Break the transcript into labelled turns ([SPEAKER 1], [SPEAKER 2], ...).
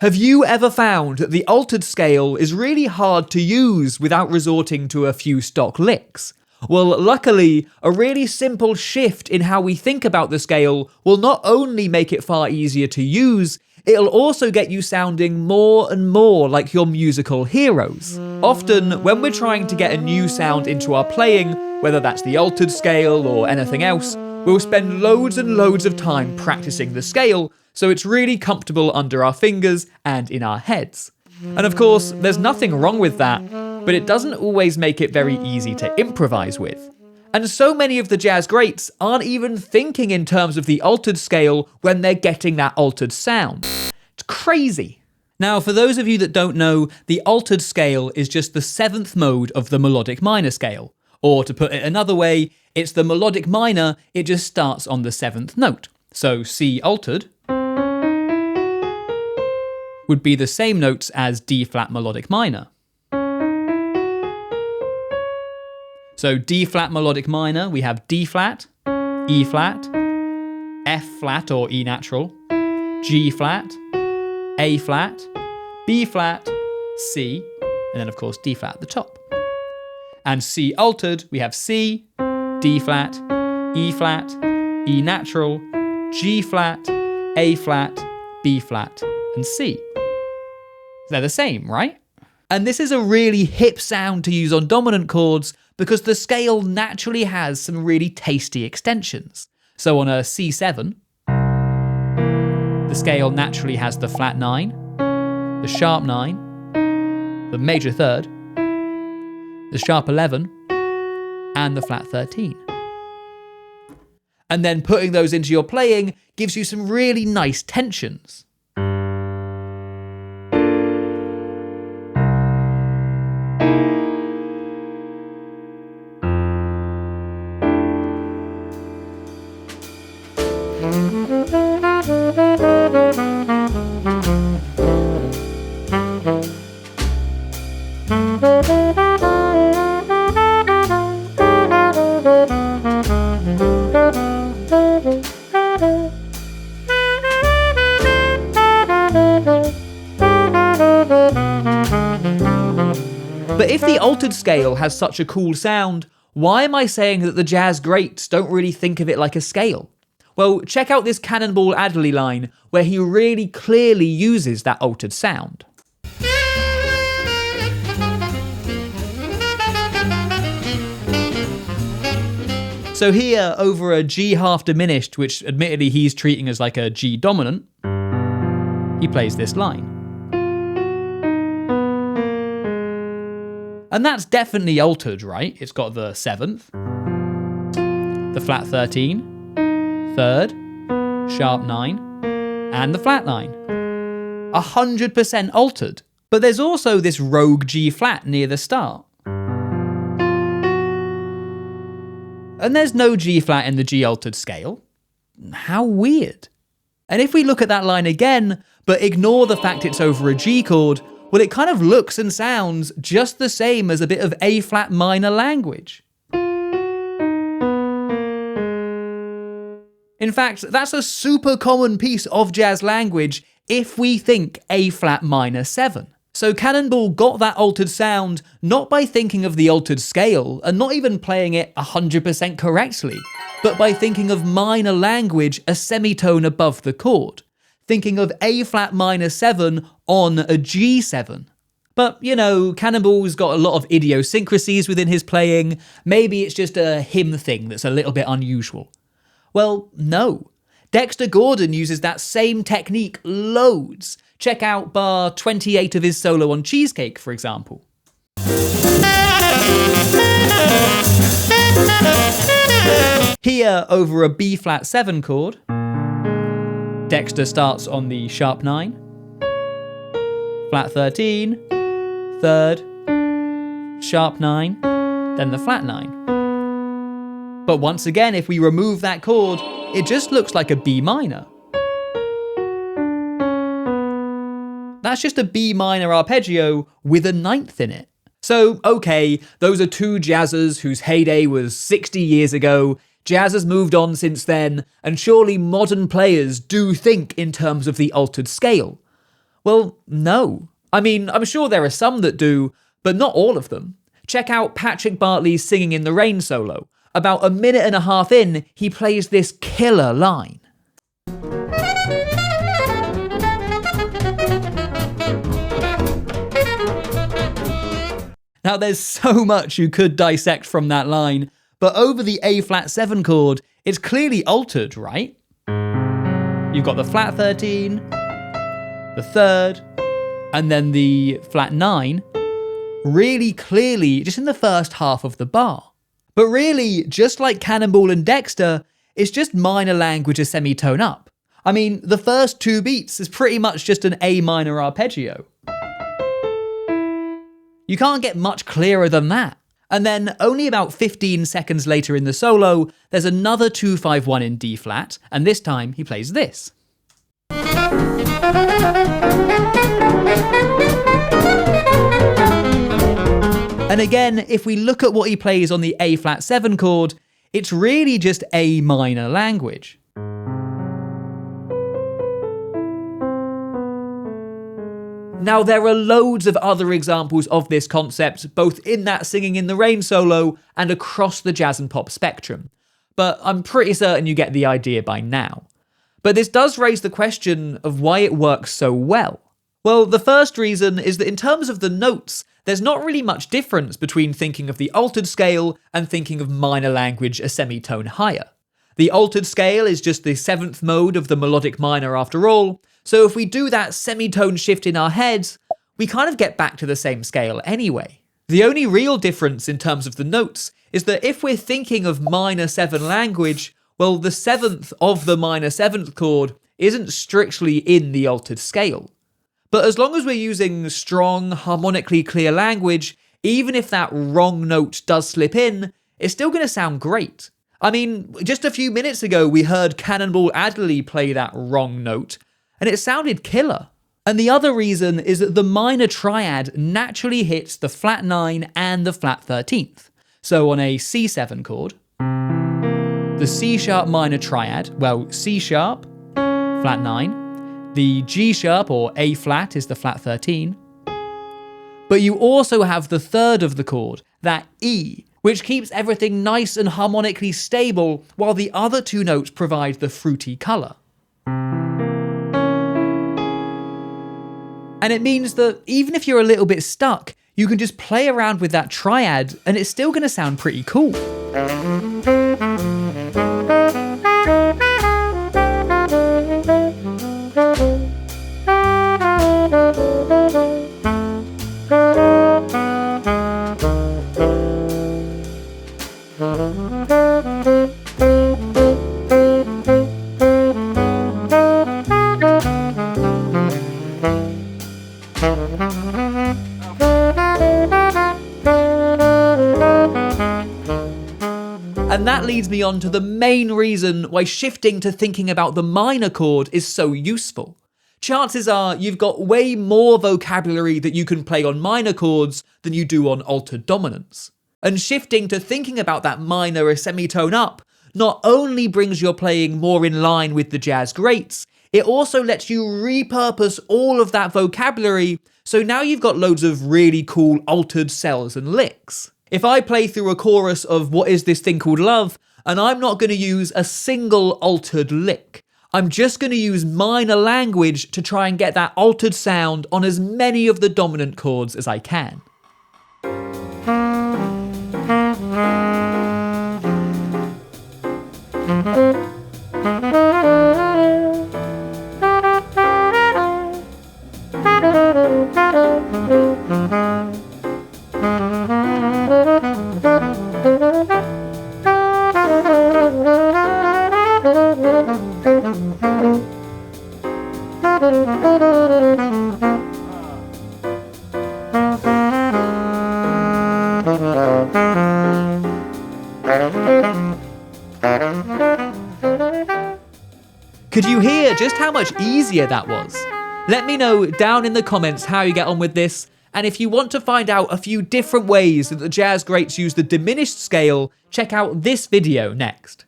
[SPEAKER 1] Have you ever found that the altered scale is really hard to use without resorting to a few stock licks? Well, luckily, a really simple shift in how we think about the scale will not only make it far easier to use, it'll also get you sounding more and more like your musical heroes. Often, when we're trying to get a new sound into our playing, whether that's the altered scale or anything else, we'll spend loads and loads of time practicing the scale, so it's really comfortable under our fingers and in our heads. And of course, there's nothing wrong with that, but it doesn't always make it very easy to improvise with. And so many of the jazz greats aren't even thinking in terms of the altered scale when they're getting that altered sound. It's crazy. Now, for those of you that don't know, the altered scale is just the 7th mode of the melodic minor scale. Or to put it another way, it's the melodic minor, it just starts on the 7th note. So C altered would be the same notes as D flat melodic minor. So D flat melodic minor, we have D flat, E flat, F flat or E natural, G flat, A flat, B flat, C, and then of course D flat at the top. And C altered, we have C, D flat, E flat, E natural, G flat, A flat, B flat, and C. They're the same, right? And this is a really hip sound to use on dominant chords because the scale naturally has some really tasty extensions. So on a C7, the scale naturally has the flat 9, the sharp 9, the major 3rd, the sharp 11, and the flat 13. And then putting those into your playing gives you some really nice tensions. But if the altered scale has such a cool sound, why am I saying that the jazz greats don't really think of it like a scale? Well, check out this Cannonball Adderley line where he really clearly uses that altered sound. So here, over a G half diminished, which admittedly he's treating as like a G dominant, he plays this line. And that's definitely altered, right? It's got the 7th, the flat 13, 3rd, sharp 9, and the flat 9. 100% altered. But there's also this rogue G flat near the start. And there's no G flat in the G altered scale. How weird. And if we look at that line again, but ignore the fact it's over a G chord, well, it kind of looks and sounds just the same as a bit of A flat minor language. In fact, that's a super common piece of jazz language if we think A flat minor 7. So Cannonball got that altered sound not by thinking of the altered scale and not even playing it 100% correctly, but by thinking of minor language a semitone above the chord, thinking of A flat minor 7 on a G7. But, you know, Cannonball's got a lot of idiosyncrasies within his playing. Maybe it's just a him thing that's a little bit unusual. Well, no. Dexter Gordon uses that same technique loads. Check out bar 28 of his solo on Cheesecake, for example. Here, over a B flat 7 chord, Dexter starts on the sharp 9, flat 13, 3rd, sharp 9, then the flat 9. But once again, if we remove that chord, it just looks like a B minor. That's just a B minor arpeggio with a 9th in it. So, okay, those are two jazzers whose heyday was 60 years ago. Jazz has moved on since then, and surely modern players do think in terms of the altered scale. Well, no. I mean, I'm sure there are some that do, but not all of them. Check out Patrick Bartley's Singing in the Rain solo. About a minute and a half in, he plays this killer line. Now, there's so much you could dissect from that line, but over the A-flat 7 chord, it's clearly altered, right? You've got the flat 13, the 3rd, and then the flat 9, really clearly just in the first half of the bar. But really, just like Cannonball and Dexter, it's just minor language a semitone up. I mean, the first 2 beats is pretty much just an A minor arpeggio. You can't get much clearer than that. And then, only about 15 seconds later in the solo, there's another 2-5-1 in D flat, and this time he plays this. And again, if we look at what he plays on the A-flat 7 chord, it's really just A minor language. Now, there are loads of other examples of this concept, both in that Singing in the Rain solo and across the jazz and pop spectrum, but I'm pretty certain you get the idea by now. But this does raise the question of why it works so well. Well, the first reason is that in terms of the notes, there's not really much difference between thinking of the altered scale and thinking of minor language a semitone higher. The altered scale is just the 7th mode of the melodic minor after all, so if we do that semitone shift in our heads, we kind of get back to the same scale anyway. The only real difference in terms of the notes is that if we're thinking of minor 7 language, well, the 7th of the minor 7th chord isn't strictly in the altered scale. But as long as we're using strong, harmonically clear language, even if that wrong note does slip in, it's still going to sound great. I mean, just a few minutes ago we heard Cannonball Adderley play that wrong note, and it sounded killer. And the other reason is that the minor triad naturally hits the flat 9 and the flat 13th. So on a C7 chord, the C sharp minor triad, well, C sharp, flat 9, the G sharp or A flat is the flat 13, but you also have the 3rd of the chord, that E, which keeps everything nice and harmonically stable while the other 2 notes provide the fruity colour. And it means that even if you're a little bit stuck, you can just play around with that triad and it's still going to sound pretty cool. And that leads me on to the main reason why shifting to thinking about the minor chord is so useful. Chances are you've got way more vocabulary that you can play on minor chords than you do on altered dominants. And shifting to thinking about that minor a semitone up not only brings your playing more in line with the jazz greats, it also lets you repurpose all of that vocabulary, so now you've got loads of really cool altered cells and licks. If I play through a chorus of What Is This Thing Called Love, and I'm not going to use a single altered lick, I'm just going to use minor language to try and get that altered sound on as many of the dominant chords as I can. Could you hear just how much easier that was? Let me know down in the comments how you get on with this, and if you want to find out a few different ways that the jazz greats use the diminished scale, check out this video next.